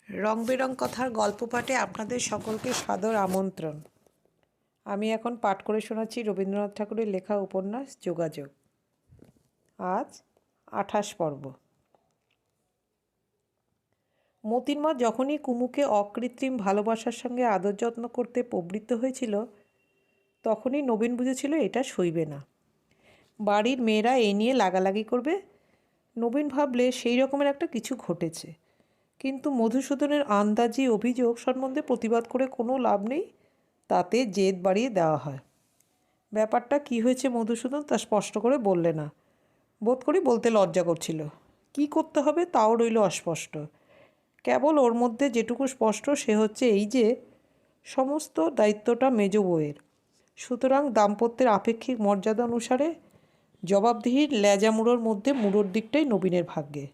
রং বেরং কথার গল্প পাঠে আপনাদের সকলকে সাদর আমন্ত্রণ। আমি এখন পাঠ করে শোনাচ্ছি রবীন্দ্রনাথ ঠাকুরের লেখা উপন্যাস যোগাযোগ। আজ 28 পর্ব। মতির মা যখনই কুমুকে অকৃত্রিম ভালোবাসার সঙ্গে আদর যত্ন করতে প্রবৃত্ত হয়েছিল, তখনই নবীন বুঝেছিল এটা সইবে না। বাড়ির মেয়েরা এই নিয়ে লাগালাগি করবে। নবীন ভাবলে সেই রকমের একটা কিছু ঘটেছে, কিন্তু মধুসূদনের আন্দাজি অভিযোগ সম্বন্ধে প্রতিবাদ করে কোনো লাভ নেই, তাতে জেদ বাড়িয়ে দেওয়া হয়। ব্যাপারটা কি হয়েছে মধুসূদন তা স্পষ্ট করে বললে না, বোধ করি বলতে লজ্জা করছিল। কি করতে হবে তাও রইল অস্পষ্ট। কেবল ওর মধ্যে যেটুকু স্পষ্ট সে হচ্ছে এই যে সমস্ত দায়িত্বটা মেজ বউয়ের, সুতরাং দাম্পত্যের আপেক্ষিক মর্যাদা অনুসারে জবাবদিহির লেজা মুড়োর মধ্যে মুড়োর দিকটাই নবীনের ভাগ্যে।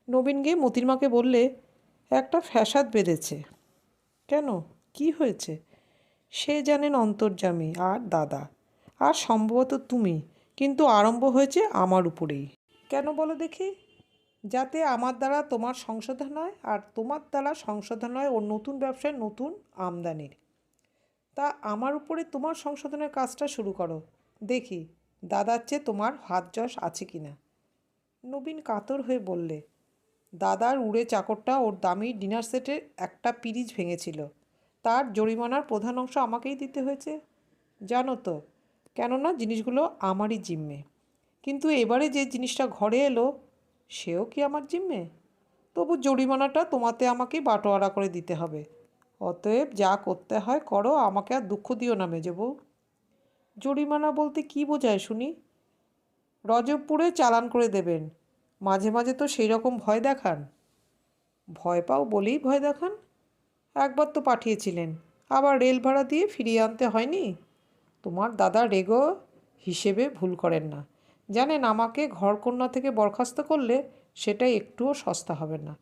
নবীন গিয়ে মতির মাকে বললে, একটা ফ্যাসাদ বেঁধেছে। কেন, কি হয়েছে? সে জানেন অন্তর্যামী আর দাদা, আর সম্ভবত তুমি, কিন্তু আরম্ভ হয়েছে আমার উপরেই। কেন বলো দেখি? যাতে আমার দ্বারা তোমার সংশোধন হয়, আর তোমার দ্বারা সংশোধন হয় ওর নতুন ব্যবসায় নতুন আমদানির। তা আমার উপরে তোমার সংশোধনের কাজটা শুরু করো, দেখি দাদার চেয়ে তোমার হাত যশ আছে কি না। নবীন কাতর হয়ে বললে, দাদার উড়ে চাকরটা ওর দামি ডিনার সেটের একটা পিরিচ ভেঙেছিল, তার জরিমানার প্রধান অংশ আমাকেই দিতে হয়েছে, জানো তো, কেননা জিনিসগুলো আমারই জিম্মে। কিন্তু এবারে যে জিনিসটা ঘরে এলো সেও কি আমার জিম্মে? তবু জরিমানাটা তোমাতে আমাকে বাটোয়ারা করে দিতে হবে। অতএব যা করতে হয় করো, আমাকে আর দুঃখ দিও না মেজবউ। জরিমানা বলতে কি বোঝায় শুনি? রজবপুরে চালান করে দেবেন। মাঝে মাঝে তো সেই রকম ভয় দেখান। ভয় পাও বলেই ভয় দেখান? একবার তো পাঠিয়েছিলেন, আবার রেল ভাড়া দিয়ে ফিরিয়ে আনতে হয়নি? তোমার দাদা রেগো হিসেবে ভুল করেন না, জানেন আমাকে ঘরকন্যা থেকে বরখাস্ত করলে সেটা একটুও সস্তা হবে না,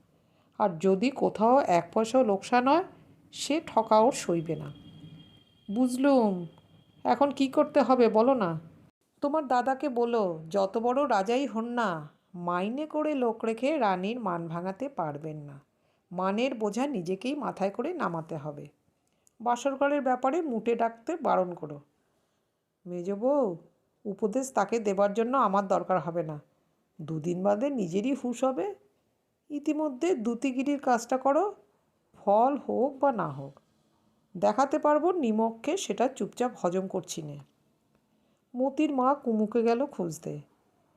আর যদি কোথাও এক পয়সাও লোকসান হয় সে ঠকাও সইবে না। বুঝলুম, এখন কি করতে হবে বলো না। তোমার দাদাকে বলো যত বড় রাজাই হন না, মাইনে করে লোক রেখে রানীর মান ভাঙাতে পারবেন না। মানের বোঝা নিজেকেই মাথায় করে নামাতে হবে। বাসরঘরের ব্যাপারে মুটে ডাকতে বারণ করো। মেজ বউ, উপদেশ তাকে দেবার জন্য আমার দরকার হবে না, দুদিন বাদে নিজেরই হুঁশ হবে। ইতিমধ্যে দ্যুতিগিরির কাজটা করো, ফল হোক বা না হোক দেখাতে পারবো নিমককে সেটা চুপচাপ হজম করছি নে। মতির মা কুমুকে গেল খুঁজতে।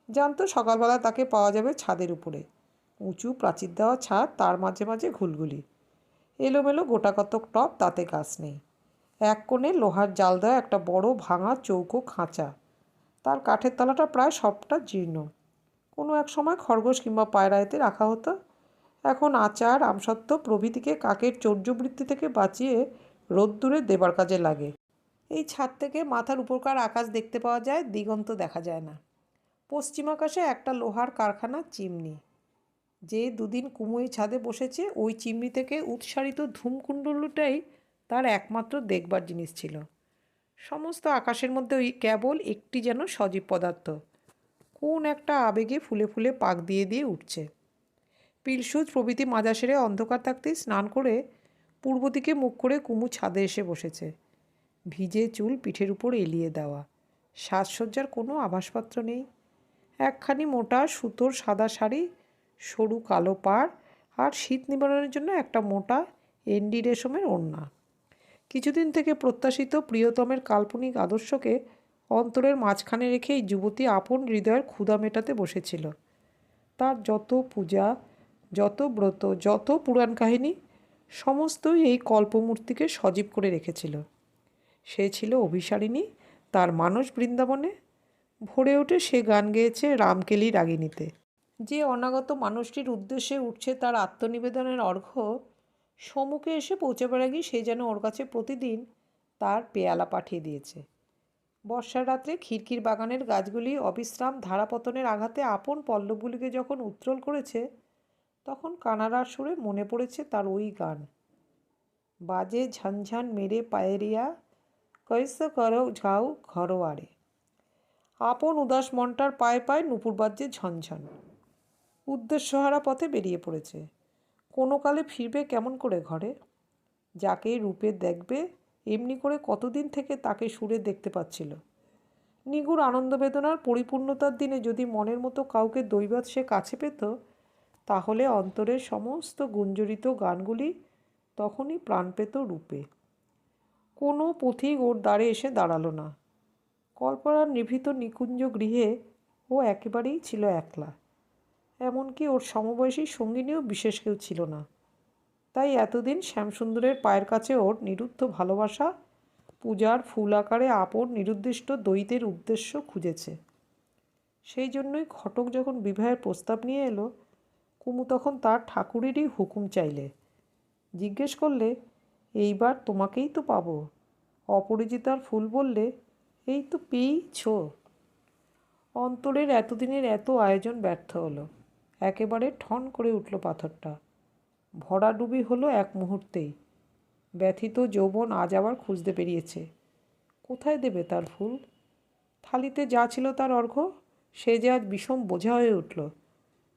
জানতো সকালবেলা তাকে পাওয়া যাবে ছাদের উপরে, উঁচু প্রাচীর দেওয়া ছাদ, তার মাঝে মাঝে ঘুলঘুলি, এলোমেলো গোটাকতক টব, তাতে গাছ নেই। এক কোণে লোহার জাল দেওয়া একটা বড় ভাঙা চৌকো খাঁচা, তার কাঠের তলাটা প্রায় সবটা জীর্ণ। কোনো এক সময় খরগোশ কিংবা পায়রা এতে রাখা হতো। এখন আচার আমসত্ত্ব প্রভৃতিকে কাকের চৌর্যবৃত্তি থেকে বাঁচিয়ে রোদ্দুরে দেবার কাজে লাগে। এই ছাদ থেকে মাথার উপরকার আকাশ দেখতে পাওয়া যায়, দিগন্ত দেখা যায় না। পশ্চিম আকাশে একটা লোহার কারখানার চিমনি। যে দুদিন কুমু এই ছাদে বসেছে, ওই চিমনি থেকে উৎসারিত ধূমকুণ্ডলটাই তার একমাত্র দেখবার জিনিস ছিল। সমস্ত আকাশের মধ্যে ওই কেবল একটি যেন সজীব পদার্থ, কোন একটা আবেগে ফুলে ফুলে পাক দিয়ে দিয়ে উঠছে। পিলসুদ প্রভৃতি মাজা সেরে অন্ধকার থাকতেই স্নান করে পূর্ব দিকে মুখ করে কুমু ছাদে এসে বসেছে। ভিজে চুল পিঠের উপর এলিয়ে দেওয়া, সাজসজ্জার কোনো আভাসপত্র নেই। একখানি মোটা সুতোর সাদা শাড়ি, সরু কালো পাড়, আর শীত নিবারণের জন্য একটা মোটা এন্ডি রেশমের ওড়না। কিছুদিন থেকে প্রত্যাশিত প্রিয়তমের কাল্পনিক আদর্শকে অন্তরের মাঝখানে রেখে এই যুবতী আপন হৃদয়ের ক্ষুধা মেটাতে বসেছিল। তার যত পূজা, যত ব্রত, যত পুরাণ কাহিনী, সমস্তই এই কল্পমূর্তিকে সজীব করে রেখেছিল। সে ছিল অভিসারিণী তার মানস বৃন্দাবনে। ভোরে উঠে সে গান গেয়েছে রামকেলি রাগিণীতে। যে অনাগত মানুষটির উদ্দেশ্যে উঠছে তার আত্মনিবেদনের অর্ঘ্য, সম্মুখে এসে পৌঁছাবার আগেই সে যেন ওর কাছে প্রতিদিন তার পেয়ালা পাঠিয়ে দিয়েছে। বর্ষার রাত্রে খিড়কির বাগানের গাছগুলি অবিশ্রাম ধারাপতনের আঘাতে আপন পল্লবগুলিকে যখন উত্তোল করেছে, তখন কানাড়ার সুরে মনে পড়েছে তার ওই গান, বাজে ঝনঝন মেরে পায়েরিয়া কৈসে করো ঝাউ ঘরোয়ারে। আপন উদাস মনটার পায়ে পায়ে নুপুর বাজছে ঝনঝন। উদ্দেশ্যহারা পথে বেরিয়ে পড়েছে। কোনো কালে ফিরবে কেমন করে ঘরে? যাকে রূপে দেখবে এমনি করে কতদিন থেকে তাকে সুরে দেখতে পাচ্ছিল। নিগুড় আনন্দ বেদনার পরিপূর্ণতার দিনে যদি মনের মতো কাউকে দৈবাৎ সে কাছে পেত, তাহলে অন্তরের সমস্ত গুঞ্জরিত গানগুলি তখনই প্রাণ পেত রূপে। কোনো পথিক ওর দ্বারে এসে দাঁড়ালো না। কল্পনার নিভৃত নিকুঞ্জ গৃহে ও একেবারেই ছিল একলা। এমনকি ওর সমবয়সী সঙ্গিনীও বিশেষ কেউ ছিল না। তাই এতদিন শ্যামসুন্দরের পায়ের কাছে ওর নিরুদ্ধ ভালোবাসা পূজার ফুল আকারে আপন নিরুদ্দিষ্ট দ্বৈতের উদ্দেশ্য খুঁজেছে। সেই জন্যই ঘটক যখন বিবাহের প্রস্তাব নিয়ে এলো, কুমু তখন তার ঠাকুরেরই হুকুম চাইলে। জিজ্ঞেস করলে, এইবার তোমাকেই তো পাবো। অপরিচিতার ফুল বললে, এই তো পেয়েইছ। অন্তরের এতদিনের এত আয়োজন ব্যর্থ হলো। একেবারে ঠন করে উঠল পাথরটা। ভরাডুবি হলো এক মুহূর্তেই। ব্যথিত যৌবন আজ আবার খুঁজতে বেরিয়েছে। কোথায় দেবে তার ফুল? থালিতে যা ছিল তার অর্ঘ্য, সে যে আজ বিষম বোঝা হয়ে উঠল।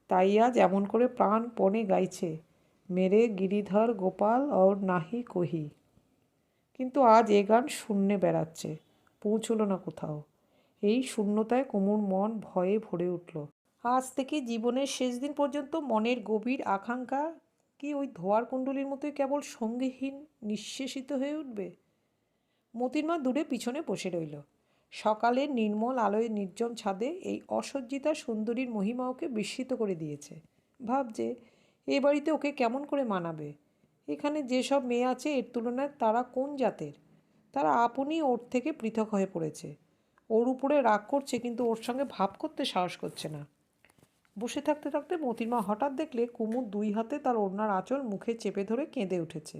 তাই আজ এমন করে প্রাণপণে গাইছে, মেরে গিরিধর গোপাল और নাহি কহি। কিন্তু আজ এ গান শূন্যে বেড়াচ্ছে, পৌঁছল না কোথাও। এই শূন্যতায় কুমুর মন ভয়ে ভরে উঠল। আজ থেকে জীবনের শেষ দিন পর্যন্ত মনের গভীর আকাঙ্ক্ষা কি ওই ধোয়ার কুণ্ডলীর মতোই কেবল সঙ্গীহীন নিঃশেষিত হয়ে উঠবে? মোতির মা দূরে পিছনে বসে রইল। সকালের নির্মল আলোয় নির্জন ছাদে এই অসজ্জিতা সুন্দরীর মহিমা ওকে বিস্মিত করে দিয়েছে। ভাবছে, এ বাড়িতে ওকে কেমন করে মানাবে? এখানে যেসব মেয়ে আছে এর তুলনায় তারা কোন জাতের? তারা আপনি ওর থেকে পৃথক হয়ে পড়েছে। ওর উপরে রাগ করছে, কিন্তু ওর সঙ্গে ভাব করতে সাহস করছে না। বসে থাকতে থাকতে মোতির মা হঠাৎ দেখলে কুমুর দুই হাতে তার ওড়নার আঁচল মুখে চেপে ধরে কেঁদে উঠেছে।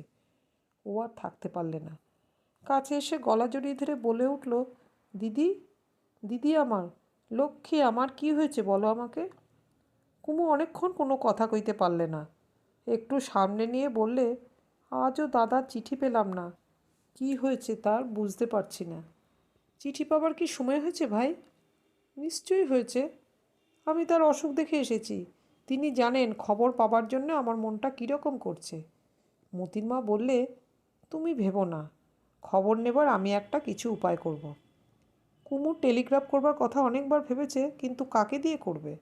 ও আর থাকতে পারলে না। কাছে এসে গলা জড়িয়ে ধরে বলে উঠল, দিদি, দিদি আমার, লক্ষ্মী আমার, কি হয়েছে বলো আমাকে? কুমু অনেকক্ষণ কোনো কথা কইতে পারলে না। একটু সামনে নিয়ে বললে, আজও দাদার চিঠি পেলাম না। কি হয়েছে তার বুঝতে পারছি না। চিঠি পাবার কি সময় হয়েছে ভাই? নিশ্চয়ই হয়েছে। আমি তার অসুখ দেখে এসেছি। তিনি জানেন খবর পাবার জন্য আমার মনটা কীরকম করছে। মোতির মা বললে, তুমি ভেবো না, খবর নেবার আমি একটা কিছু উপায় করব। কুমুর টেলিগ্রাফ করবার কথা অনেকবার ভেবেছে, কিন্তু কাকে দিয়ে করবে?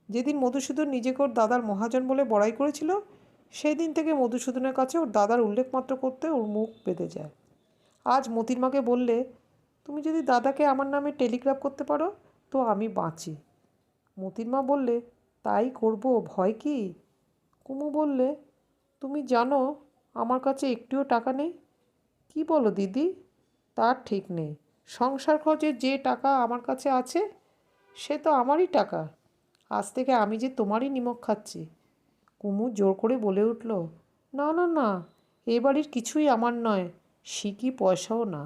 যেদিন মধুসূদন নিজেকে ওর দাদার মহাজন বলে বড়াই করেছিল, সেই দিন থেকে মধুসূদনের কাছে ওর দাদার উল্লেখ মাত্র করতে ওর মুখ বেঁধে যায়। আজ মোতির মাকে বললে, তুমি যদি দাদাকে আমার নামে টেলিগ্রাফ করতে পারো তো আমি বাঁচি। মোতির মা বললে, তাই করব, ভয় কি? কুমু বললে, তুমি জানো আমার কাছে একটিও টাকা নেই। কি বলো দিদি? তার ঠিক নেই। সংসার খরচের যে টাকা আমার কাছে আছে সে তো আমারই টাকা। আজ থেকে আমি যে তোমারই নিমক খাচ্ছি। কুমু জোর করে বলে উঠল, না না না, এ বাড়ির কিছুই আমার নয়, সিকি পয়সাও না।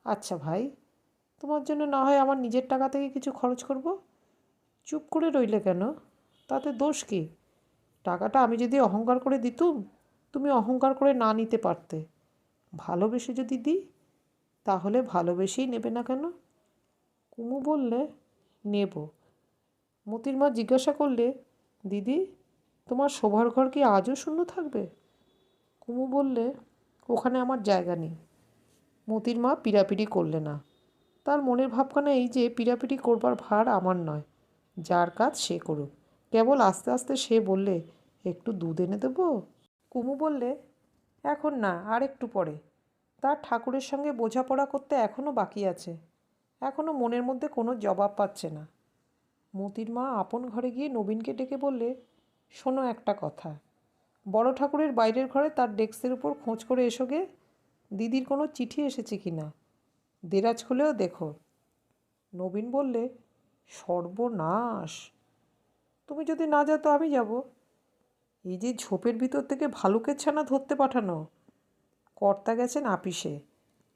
আচ্ছা ভাই, তোমার জন্য না হয় আমার নিজের টাকা থেকে কিছু খরচ করব। চুপ করে রইলে কেন? তাতে দোষ কী? টাকাটা আমি যদি অহংকার করে দিতুম, তুমি অহংকার করে না নিতে পারতে। ভালোবেসে যদি দিই, তাহলে ভালোবেসেই নেবে না কেন? কুমু বললে, নেব। মোতির মা জিজ্ঞাসা করলে, দিদি, তোমার শোবার ঘর কি আজও শূন্য থাকবে? কুমু বললে, ওখানে আমার জায়গা নেই। মোতির মা পিড়াপিড়ি করলে না। তার মনের ভাবখানা এই যে পিড়াপিড়ি করবার ভার আমার নয়, যার কাজ সে করুক। কেবল আস্তে আস্তে সে বললে, একটু দুধ এনে দেবো? কুমু বললে, এখন না, আর একটু পরে। তার ঠাকুরের সঙ্গে বোঝাপড়া করতে এখনও বাকি আছে। এখনও মনের মধ্যে কোনো জবাব পাচ্ছে না। মোতির মা আপন ঘরে গিয়ে নবীনকে ডেকে বললে, শোনো একটা কথা। বড় ঠাকুরের বাইরের ঘরে তার ডেস্কের উপর খোঁজ করে এসো গে, দিদির কোনো চিঠি এসেছে কি না। দেরাজ খুলেও দেখো। নবীন বললে, সর্বনাশ! তুমি যদি না যাও তো আমি যাব। এই যে ঝোপের ভিতর থেকে ভালুকের ছানা ধরতে পাঠানো। কর্তা গেছেন আপিসে,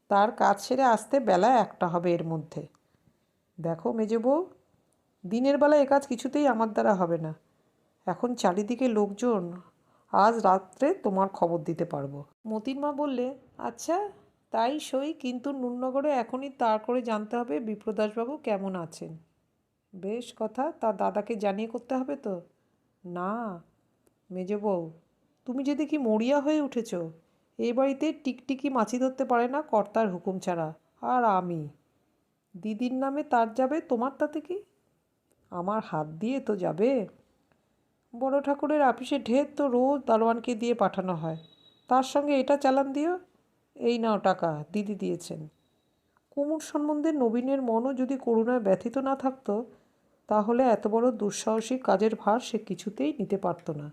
তার কাজ সেরে আসতে বেলা 1টা হবে এর মধ্যে। দেখো মেজো বউ, দিনের বেলা এ কাজ কিছুতেই আমার দ্বারা হবে না। এখন চারিদিকে লোকজন, আজ রাত্রে তোমার খবর দিতে পারবো। মোতির মা বললে, আচ্ছা তাই সই, কিন্তু নুরনগরে এখনই তাড় করে জানতে হবে বিপ্রদাসবাবু কেমন আছেন। বেশ কথা, তা দাদাকে জানিয়ে করতে হবে তো? না মেজো বউ, তুমি যে দেখি মরিয়া হয়ে উঠেছ। এই বাড়িতে টিকটিকি মাছি ধরতে পারে না কর্তার হুকুম ছাড়া। আর আমি দিদির নামে তার যাবে, তোমার তাতে কি? আমার হাত দিয়ে তো যাবে। বড় ঠাকুরের আপিসে ঢের তো রোজ দারোয়ানকে দিয়ে পাঠানো হয়, তার সঙ্গে এটা চালান দিও। এই নাও টাকা, দিদি দিয়েছেন। কুমুর সম্বন্ধে নবীনের মনও যদি করুণায় ব্যথিত না থাকতো, তাহলে এত বড় দুঃসাহসিক কাজের ভার সে কিছুতেই নিতে পারত না।